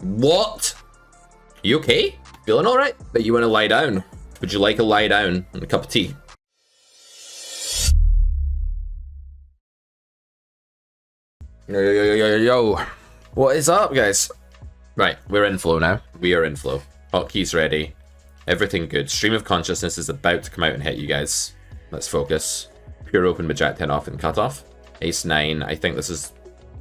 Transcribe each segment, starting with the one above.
What? You okay? Feeling alright? Bet you want to lie down. Would you like a lie down and a cup of tea? Yo. What is up, guys? Right, we're in flow now. We are in flow. Hotkeys ready. Everything good. Stream of consciousness is about to come out and hit you guys. Let's focus. Pure open with Jack 10 off and cut off. Ace 9. I think this is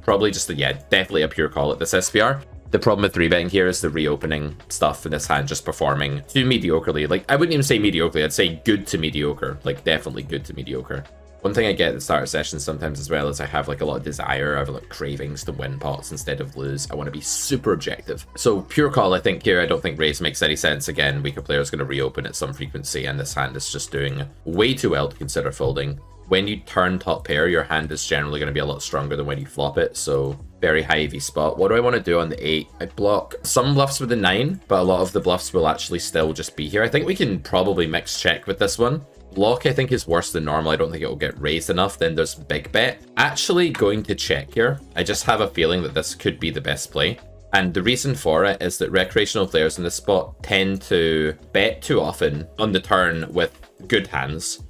probably just a, yeah, definitely a pure call at this SPR. The problem with 3-betting here is the reopening stuff in this hand just performing too mediocrely. Like, I wouldn't even say mediocrely, I'd say good to mediocre. Like, definitely good to mediocre. One thing I get at the start of sessions sometimes as well is I have like a lot of desire, I have like cravings to win pots instead of lose. I want to be super objective. So pure call I think here, I don't think raise makes any sense. Again, weaker player is going to reopen at some frequency and this hand is just doing way too well to consider folding. When you turn top pair, your hand is generally going to be a lot stronger than when you flop it, so very high EV spot. What do I want to do on the 8? I block some bluffs with the 9, but a lot of the bluffs will actually still just be here. I think we can probably mix check with this one. Block I think is worse than normal. I don't think it will get raised enough. Then there's big bet. Actually going to check here. I just have a feeling that this could be the best play. And the reason for it is that recreational players in this spot tend to bet too often on the turn with good hands,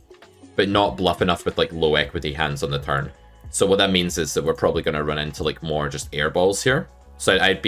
but not bluff enough with like low equity hands on the turn. So what that means is that we're probably going to run into like more just air balls here. So I'd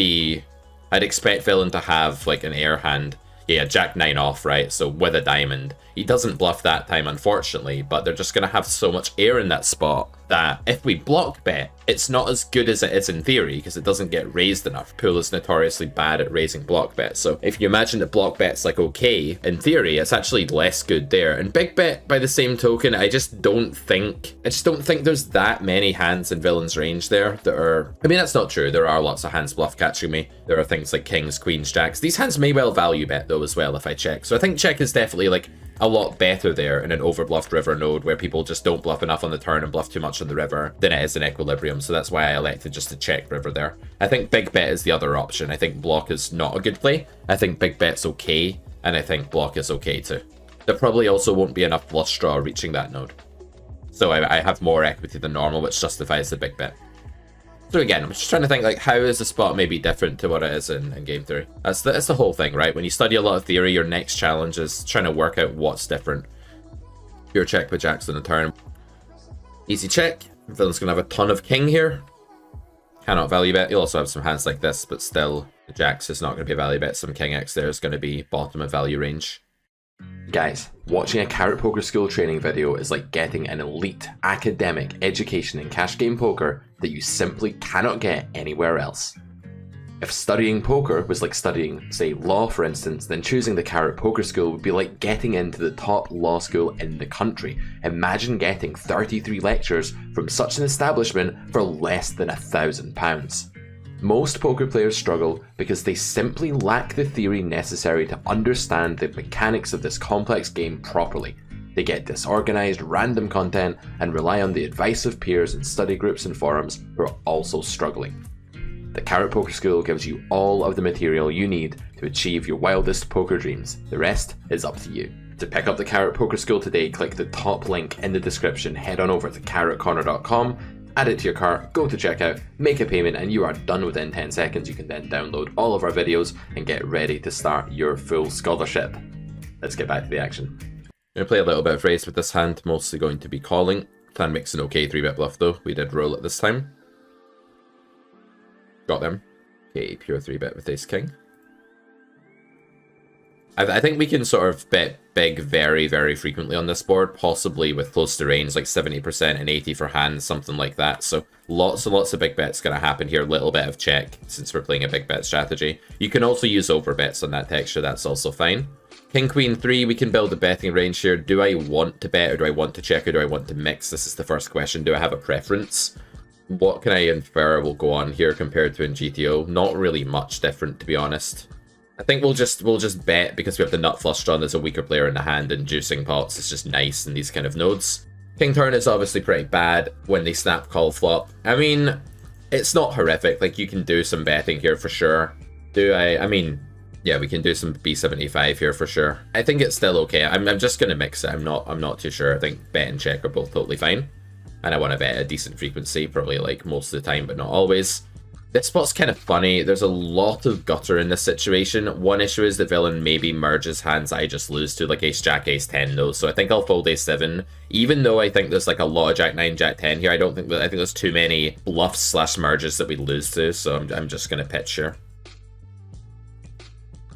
expect villain to have like an air hand. Yeah, Jack 9 off, right? So with a diamond. He doesn't bluff that time, unfortunately, but they're just going to have so much air in that spot that if we block bet, it's not as good as it is in theory because it doesn't get raised enough. Pool is notoriously bad at raising block bet. So if you imagine that block bet's like okay, in theory, it's actually less good there. And big bet by the same token, I just don't think there's that many hands in villain's range there that are, I mean, that's not true. There are lots of hands bluff catching me. There are things like kings, queens, jacks. These hands may well value bet though as well if I check. So I think check is definitely like a lot better there in an overbluffed river node where people just don't bluff enough on the turn and bluff too much on the river than it is in equilibrium. So that's why I elected just to check river there. I think big bet is the other option. I think block is not a good play. I think big bet's okay, and I think block is okay too. There probably also won't be enough flush draw reaching that node. So I have more equity than normal, which justifies the big bet. So again, I'm just trying to think like how is the spot maybe different to what it is in game theory. That's the whole thing, right? When you study a lot of theory, your next challenge is trying to work out what's different. Pure check with jacks on the turn. Easy check. Villain's gonna have a ton of king here. Cannot value bet. You'll also have some hands like this, but still the jacks is not going to be a value bet. Some king X there is going to be bottom of value range. Guys, watching a Carrot Poker School training video is like getting an elite academic education in cash game poker that you simply cannot get anywhere else. If studying poker was like studying, say, law for instance, then choosing the Carrot Poker School would be like getting into the top law school in the country. Imagine getting 33 lectures from such an establishment for less than £1,000. Most poker players struggle because they simply lack the theory necessary to understand the mechanics of this complex game properly. They get disorganized, random content and rely on the advice of peers in study groups and forums who are also struggling. The Carrot Poker School gives you all of the material you need to achieve your wildest poker dreams. The rest is up to you. To pick up the Carrot Poker School today, click the top link in the description, head on over to carrotcorner.com, add it to your cart, go to checkout, make a payment, and you are done within 10 seconds. You can then download all of our videos and get ready to start your full scholarship. Let's get back to the action. I'm going to play a little bit of raise with this hand, mostly going to be calling. Plan makes an okay 3-bet bluff though. We did roll it this time. Got them. Okay, pure 3-bet with ace king. I think we can sort of bet big very, very frequently on this board, possibly with close to range, like 70% and 80 for hands, something like that. So lots and lots of big bets going to happen here. Little bit of check, since we're playing a big bet strategy. You can also use over bets on that texture, that's also fine. King, queen, 3, we can build a betting range here. Do I want to bet, or do I want to check, or do I want to mix? This is the first question. Do I have a preference? What can I infer will go on here compared to in GTO? Not really much different, to be honest. I think we'll just bet because we have the nut flush drawn as a weaker player in the hand, and juicing pots is just nice in these kind of nodes. King turn is obviously pretty bad when they snap call flop. I mean, it's not horrific. Like, you can do some betting here for sure. I mean, yeah, we can do some B75 here for sure. I think it's still okay. I'm just gonna mix it. I'm not too sure. I think bet and check are both totally fine, and I want to bet a decent frequency, probably like most of the time, but not always. This spot's kind of funny. There's a lot of gutter in this situation. One issue is that villain maybe merges hands I just lose to, like ace jack, ace 10 though. So I think I'll fold ace 7. Even though I think there's like a lot of jack 9, jack 10 here, I think there's too many bluffs slash merges that we lose to. So I'm just going to pitch here.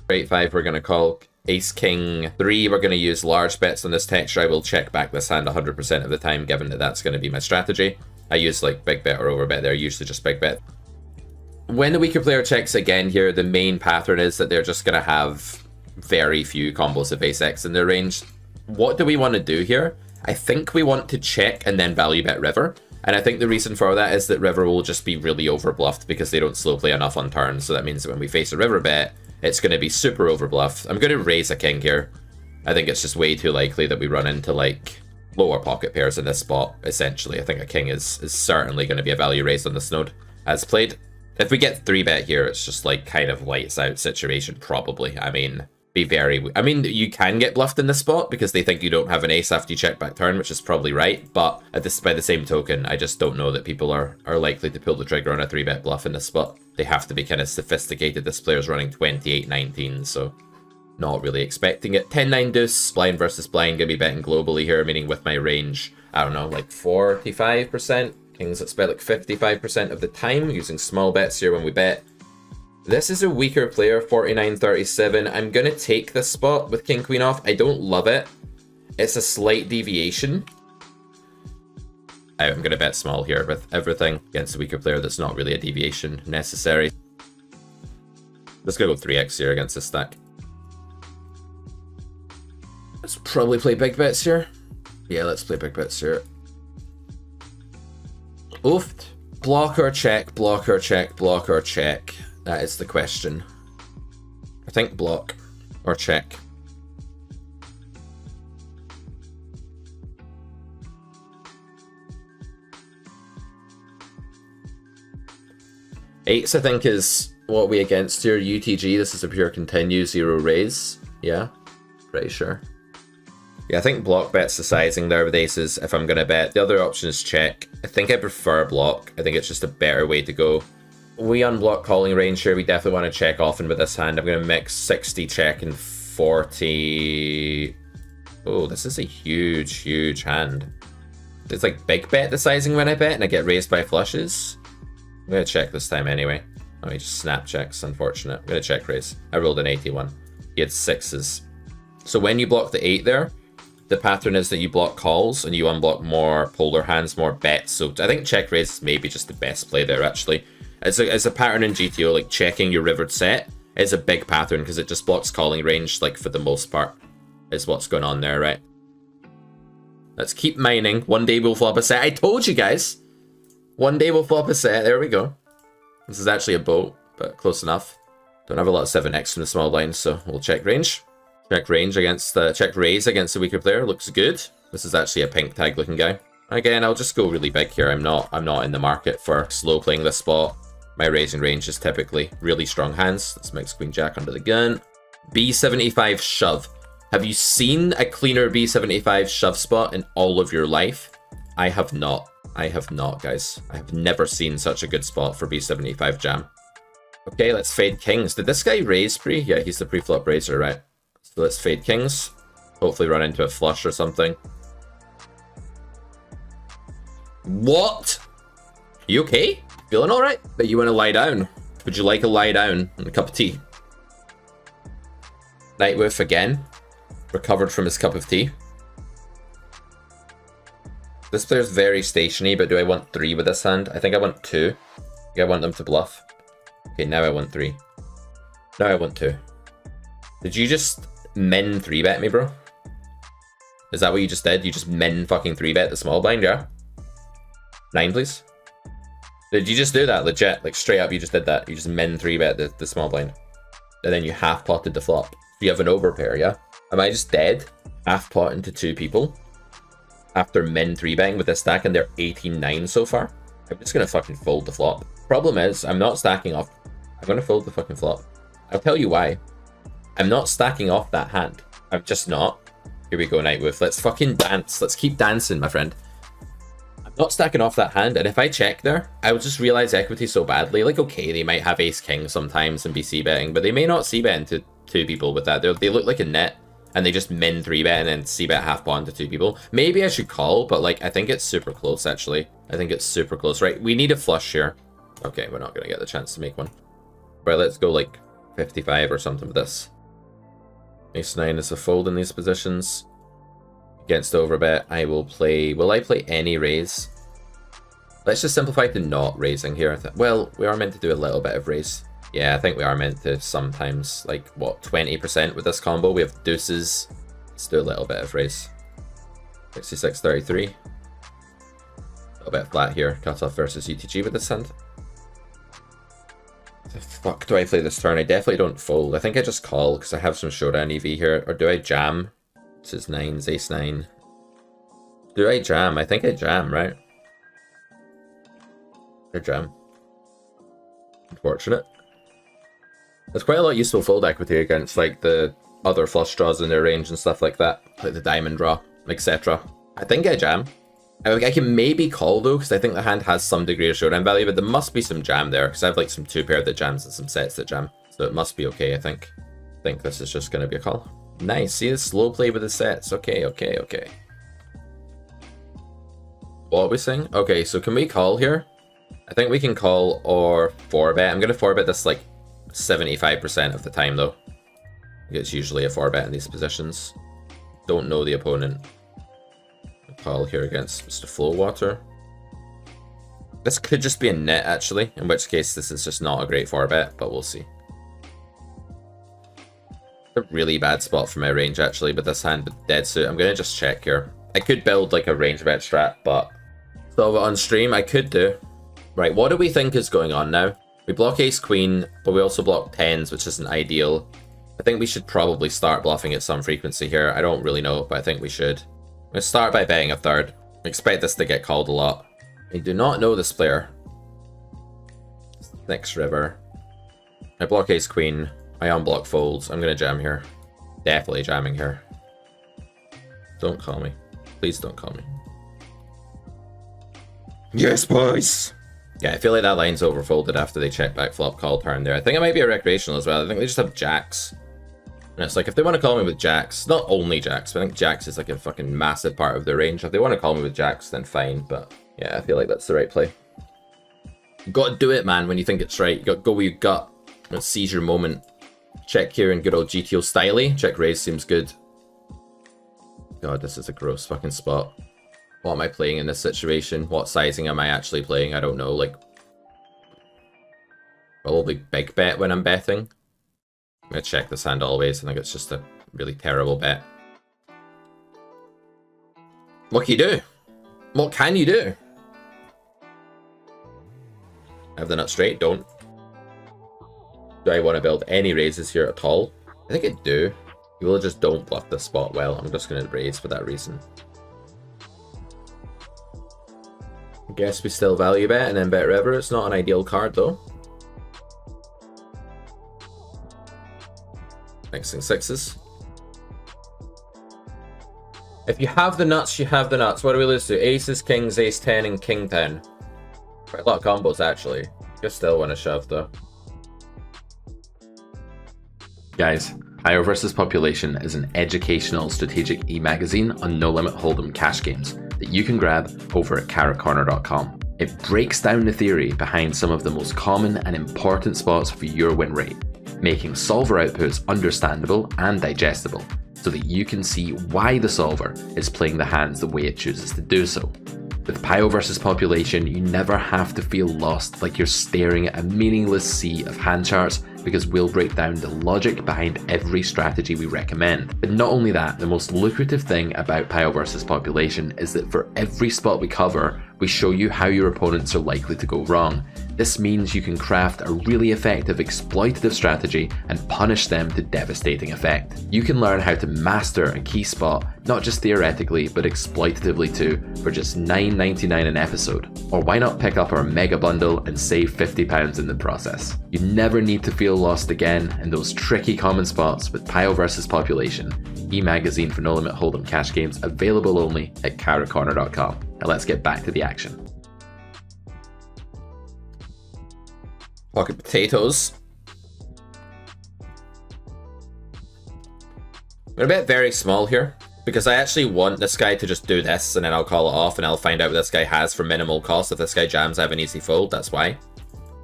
Straight 5 we're going to call. Ace king 3 we're going to use large bets on this texture. I will check back this hand 100% of the time, given that that's going to be my strategy. I use like big bet or over bet there, usually just big bet. When the weaker player checks again here, the main pattern is that they're just going to have very few combos of ace X in their range. What do we want to do here? I think we want to check and then value bet river. And I think the reason for that is that river will just be really overbluffed because they don't slow play enough on turn. So that means that when we face a river bet, it's going to be super overbluffed. I'm going to raise a king here. I think it's just way too likely that we run into like lower pocket pairs in this spot, essentially. I think a king is certainly going to be a value raised on this node as played. If we get 3-bet here, it's just like kind of lights out situation, probably. I mean, you can get bluffed in this spot because they think you don't have an ace after you check back turn, which is probably right. But by the same token, I just don't know that people are likely to pull the trigger on a 3-bet bluff in this spot. They have to be kind of sophisticated. This player's running 28-19, so not really expecting it. 10-9 deuce, blind versus blind, gonna be betting globally here, meaning with my range, I don't know, like 45%. Kings let's bet like 55% of the time, using small bets here when we bet. This is a weaker player, 49-37. I'm going to take this spot with king queen off. I don't love it. It's a slight deviation. I'm going to bet small here with everything against a weaker player. That's not really a deviation necessary. Let's go 3x here against this stack. Let's probably play big bets here. Yeah, let's play big bets here. Oofed. Block or check, block or check, block or check. That is the question. I think block or check. Eights, I think, is what we against here. UTG, this is a pure continue, 0 raise. Yeah, pretty sure. Yeah, I think block bets the sizing there with aces if I'm going to bet. The other option is check. I think I prefer block. I think it's just a better way to go. We unblock calling range here. We definitely want to check often with this hand. I'm going to mix 60 check and 40. Oh, this is a huge, huge hand. It's like big bet the sizing when I bet and I get raised by flushes. I'm going to check this time anyway. Oh, he just snap checks, unfortunate. I'm going to check raise. I rolled an 81. He had 6s. So when you block the 8 there, the pattern is that you block calls and you unblock more polar hands, more bets. So I think check raise is maybe just the best play there, actually. It's a pattern in GTO, like checking your rivered set is a big pattern because it just blocks calling range, like for the most part, is what's going on there, right? Let's keep mining. One day we'll flop a set. I told you guys! One day we'll flop a set. There we go. This is actually a boat, but close enough. Don't have a lot of 7x from the small blind, so we'll check range. Check range against the check raise against the weaker player looks good. This is actually a pink tag looking guy. Again, I'll just go really big here. I'm not in the market for slow playing this spot. My raising range is typically really strong hands. Let's mix queen jack under the gun. B75 shove. Have you seen a cleaner B75 shove spot in all of your life? I have not. I have not, guys. I have never seen such a good spot for B75 jam. Okay, let's fade kings. Did this guy raise pre? Yeah, he's the pre-flop raiser, right? So let's fade kings. Hopefully run into a flush or something. What? You okay? Feeling alright? But you want to lie down? Would you like a lie down and a cup of tea? Nightwolf again. Recovered from his cup of tea. This player's very stationary, but do I want 3 with this hand? I think I want 2. I think I want them to bluff. Okay, now I want 3. Now I want 2. Did you just min 3-bet me, bro? Is that what you just did? You just min fucking 3-bet the small blind, yeah? 9, please. Did you just do that? Legit, like straight up, you just did that. You just min 3-bet the small blind. And then you half-potted the flop. You have an overpair, yeah? Am I just dead? Half-pot into 2 people? After min 3-betting with this stack and they're 18-9 so far? I'm just gonna fucking fold the flop. Problem is, I'm not stacking off. I'm gonna fold the fucking flop. I'll tell you why. I'm not stacking off that hand. I'm just not. Here we go, Nightwolf. Let's fucking dance. Let's keep dancing, my friend. I'm Not stacking off that hand, and if I check there, I would just realize equity so badly. Like, okay, they might have ace-king sometimes and be c-betting, but they may not c-bet into 2 people with that. They look like a net, and they just min 3-bet and then c-bet half pawn to 2 people. Maybe I should call, but like, I think it's super close, actually. I think it's super close. Right, we need a flush here. Okay, we're not going to get the chance to make one. Right, let's go like 55 or something with this. Ace-9 is a fold in these positions. Against overbet, I will play... Will I play any raise? Let's just simplify to not raising here. Well, we are meant to do a little bit of raise. Yeah, I think we are meant to sometimes, like, what, 20% with this combo? We have deuces. Let's do a little bit of raise. 66-33. A little bit flat here. Cutoff versus UTG with this hand. The fuck do I play this turn? I definitely don't fold. I think I just call because I have some showdown EV here. Or do I jam? This is 9s, ace-9. Do I jam? I think I jam, right? I jam. Unfortunate. There's quite a lot of useful fold equity against like the other flush draws in their range and stuff like that. Like the diamond draw, etc. I think I jam. I can maybe call though, because I think the hand has some degree of showdown value, but there must be some jam there, because I have like some 2-pair that jams and some sets that jam. So it must be okay, I think. I think this is just going to be a call. Nice, see the slow play with the sets. Okay. What are we saying? Okay, so can we call here? I think we can call or 4-bet. I'm going to 4-bet this like 75% of the time though. It's usually a 4-bet in these positions. Don't know the opponent. Call here against Mr. Flowwater. This could just be a net actually, in which case this is just not a great 4-bet, but we'll see. A really bad spot for my range actually, but this hand with dead suit. I'm going to just check here. I could build like a range bet strat, but solve it on stream. I could do. Right, what do we think is going on now? We block ace queen, but we also block 10s, which isn't ideal. I think we should probably start bluffing at some frequency here. I don't really know, but I think we should. I'm going to start by betting a third. I expect this to get called a lot. I do not know this player. Next river. I block ace queen. I unblock folds. I'm going to jam here. Definitely jamming here. Don't call me. Please don't call me. Yes, boys! Yeah, I feel like that line's overfolded after they check back flop call turn there. I think it might be a recreational as well. I think they just have jacks. And it's like, if they want to call me with jacks, not only jacks, but I think jacks is like a fucking massive part of their range. If they want to call me with jacks, then fine. But yeah, I feel like that's the right play. You got to do it, man, when you think it's right. You got to go with your gut. Let's seize your moment. Check here in good old GTO styly. Check raise seems good. God, this is a gross fucking spot. What am I playing in this situation? What sizing am I actually playing? I don't know. Like, probably big bet when I'm betting. I'm going to check this hand always. I think it's just a really terrible bet. What can you do? What can you do? Have the nut straight? Don't. Do I want to build any raises here at all? I think I do. You will just don't bluff this spot well. I'm just going to raise for that reason. I guess we still value bet and then bet river. It's not an ideal card though. Mixing sixes. If you have the nuts, you have the nuts. What do we lose to? Aces, kings, ace 10, and king 10. Quite a lot of combos actually. Just still want to shove though. Guys, Higher vs. Population is an educational strategic e-magazine on No Limit Hold'em cash games that you can grab over at carrotcorner.com. It breaks down the theory behind some of the most common and important spots for your win rate, making solver outputs understandable and digestible so that you can see why the solver is playing the hands the way it chooses to do so. With Pio vs. Population, you never have to feel lost like you're staring at a meaningless sea of hand charts, because we'll break down the logic behind every strategy we recommend. But not only that, the most lucrative thing about Pio vs. Population is that for every spot we cover, we show you how your opponents are likely to go wrong. This means you can craft a really effective exploitative strategy and punish them to devastating effect. You can learn how to master a key spot, not just theoretically, but exploitatively too, for just $9.99 an episode. Or why not pick up our mega bundle and save £50 in the process? You never need to feel lost again in those tricky common spots with Pio vs. Population, e-magazine for No Limit Hold'em cash games, available only at carrotcorner.com. Now let's get back to the action. Pocket potatoes. I'm gonna bet very small here, because I actually want this guy to just do this, and then I'll call it off, and I'll find out what this guy has for minimal cost. If this guy jams, I have an easy fold, that's why.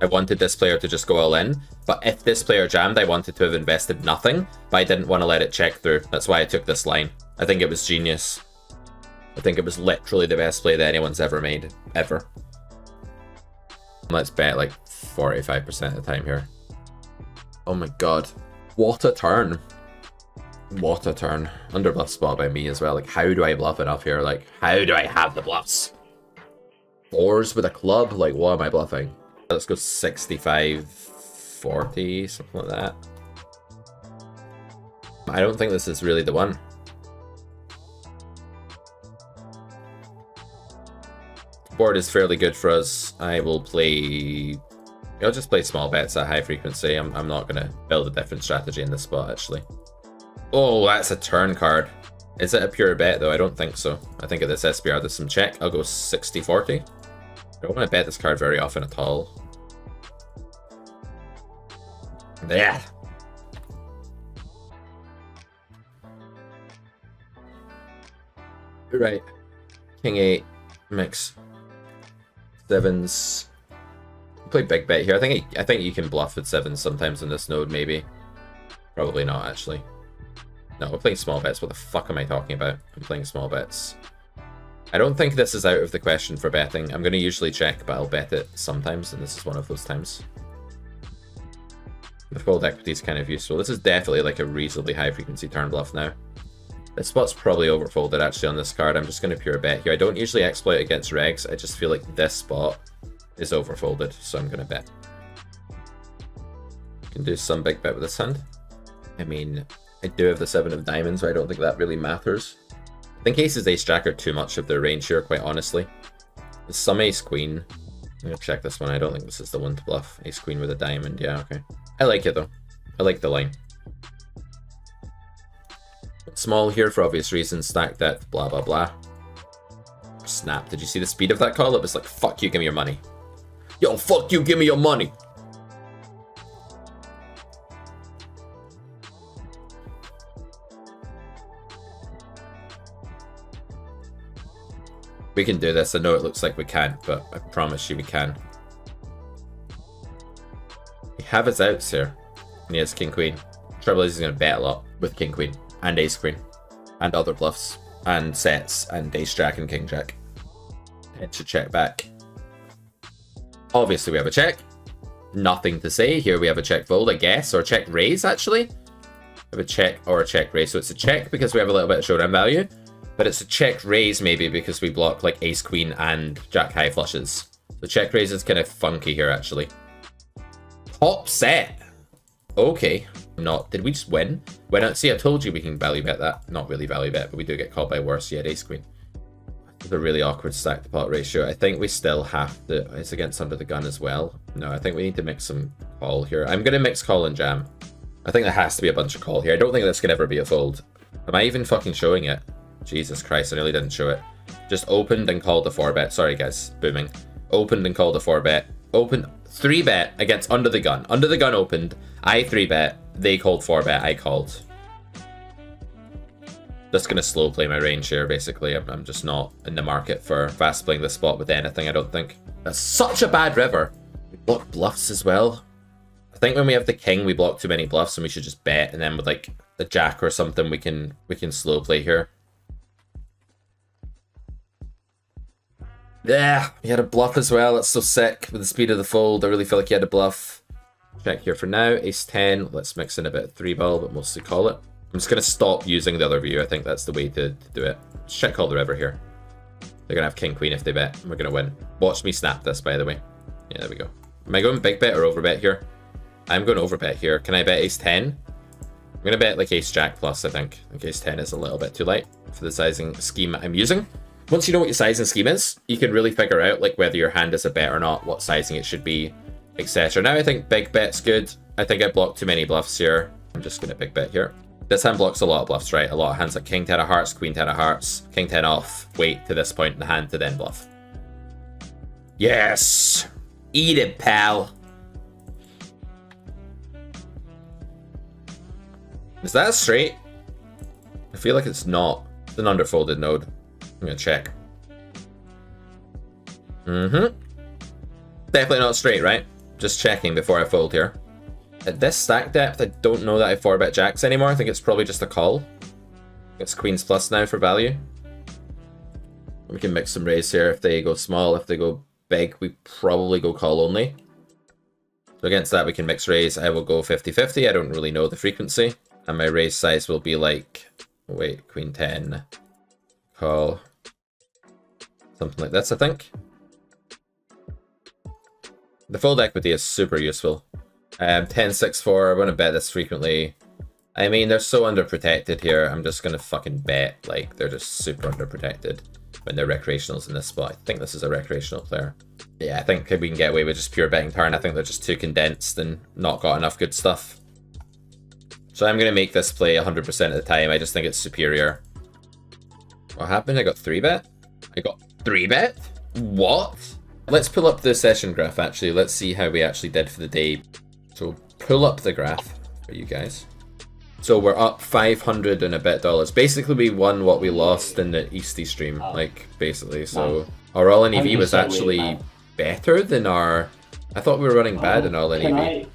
I wanted this player to just go all in, but if this player jammed, I wanted to have invested nothing, but I didn't want to let it check through. That's why I took this line. I think it was genius. I think it was literally the best play that anyone's ever made, ever. Let's bet like 45% of the time here. Oh my god. What a turn. What a turn. Underbluff spot by me as well. Like, how do I bluff enough here? Like, how do I have the bluffs? Fours with a club? Like, what am I bluffing? Let's go 65, 40, something like that. I don't think this is really the one. Board is fairly good for us. I will play... I'll just play small bets at high frequency. I'm not going to build a different strategy in this spot, actually. Oh, that's a turn card. Is it a pure bet, though? I don't think so. I think at this SPR there's some check. I'll go 60-40. I don't want to bet this card very often at all. Yeah. Right. King 8. Mix. Sevens. Play big bet here. I think you can bluff with sevens sometimes in this node, maybe. Probably not, actually. No, we're playing small bets. What the fuck am I talking about? I'm playing small bets. I don't think this is out of the question for betting. I'm going to usually check, but I'll bet it sometimes, and this is one of those times. The fold equity is kind of useful. This is definitely like a reasonably high frequency turn bluff now. This spot's probably overfolded actually on this card. I'm just going to pure bet here. I don't usually exploit against regs. I just feel like this spot is overfolded, so I'm going to bet. Can do some big bet with this hand. I mean, I do have the 7 of diamonds, so I don't think that really matters. I think aces ace jack are too much of their range here, quite honestly. There's some ace queen. I'm going to check this one. I don't think this is the one to bluff. Ace queen with a diamond. Yeah, okay. I like it though. I like the line. Small here for obvious reasons. Stack depth, blah, blah, blah. Snap. Did you see the speed of that call? It was like, fuck you, give me your money. Yo, fuck you, give me your money. We can do this. I know it looks like we can't, but I promise you we can. We have his outs here. And he has king queen. Trouble is he's going to bet a lot with king queen and ace queen and other bluffs and sets and ace jack and king jack. It should check back. Obviously we have a check. Nothing to say. Here we have a check fold, I guess, or check raise actually. We have a check or a check raise. So it's a check because we have a little bit of showdown value. But it's a check raise maybe because we block like ace queen and jack high flushes. So check raise is kind of funky here actually. Top set. Okay. Not. Did we just win? See, I told you we can value bet that. Not really value bet, but we do get called by worse. Yeah, ace queen. It's a really awkward stack to pot ratio. I think we still have to. It's against under the gun as well. No, I think we need to mix some call here. I'm going to mix call and jam. I think there has to be a bunch of call here. I don't think this can ever be a fold. Am I even fucking showing it? Jesus Christ, I nearly didn't show it. Just opened and called the 4-bet. Sorry guys, booming. Opened and called the 4-bet. Opened 3-bet against under the gun. Under the gun opened. I 3-bet. They called 4-bet. I called. Just gonna slow play my range here, basically. I'm just not in the market for fast playing this spot with anything, I don't think. That's such a bad river. We block bluffs as well. I think when we have the king, we block too many bluffs and we should just bet, and then with like the jack or something, we can slow play here. Yeah, he had a bluff as well. That's so sick with the speed of the fold. I really feel like he had a bluff. Check here for now. Ace 10. Let's mix in a bit of 3-ball, but mostly call it. I'm just going to stop using the other view. I think that's the way to do it. Just check call the river here. They're going to have king queen if they bet. We're going to win. Watch me snap this, by the way. Yeah, there we go. Am I going big bet or over bet here? I'm going over bet here. Can I bet ace 10? I'm going to bet like ace jack plus, I think. I think ace 10 is a little bit too light for the sizing scheme I'm using. Once you know what your sizing scheme is, you can really figure out like whether your hand is a bet or not, what sizing it should be, etc. Now I think big bet's good. I think I blocked too many bluffs here. I'm just going to big bet here. This hand blocks a lot of bluffs, right? A lot of hands like king 10 of hearts, queen 10 of hearts, king 10 off, wait to this point in the hand to then bluff. Yes! Eat it, pal! Is that a straight? I feel like it's not. It's an underfolded node. I'm gonna check. Mm-hmm. Definitely not straight, right? Just checking before I fold here. At this stack depth, I don't know that I 4-bet jacks anymore. I think it's probably just a call. It's queens plus now for value. We can mix some raise here if they go small. If they go big, we probably go call only. So against that, we can mix raise. I will go 50-50. I don't really know the frequency. And my raise size will be like, wait, queen 10, call. Something like this, I think. The fold equity is super useful. 10-6-4, I want to bet this frequently. I mean, they're so underprotected here. I'm just going to fucking bet. Like, they're just super underprotected when they're recreationals in this spot. I think this is a recreational player. Yeah, I think we can get away with just pure betting turn. I think they're just too condensed and not got enough good stuff. So I'm going to make this play 100% of the time. I just think it's superior. What happened? I got 3-bet? I got 3-bet? What? Let's pull up the session graph, actually. Let's see how we actually did for the day. So pull up the graph for you guys. So we're up 500 and a bit dollars. Basically, we won what we lost in the Easty stream, like, basically. So our all-in EV was actually better than our... I thought we were running bad in all-in EV.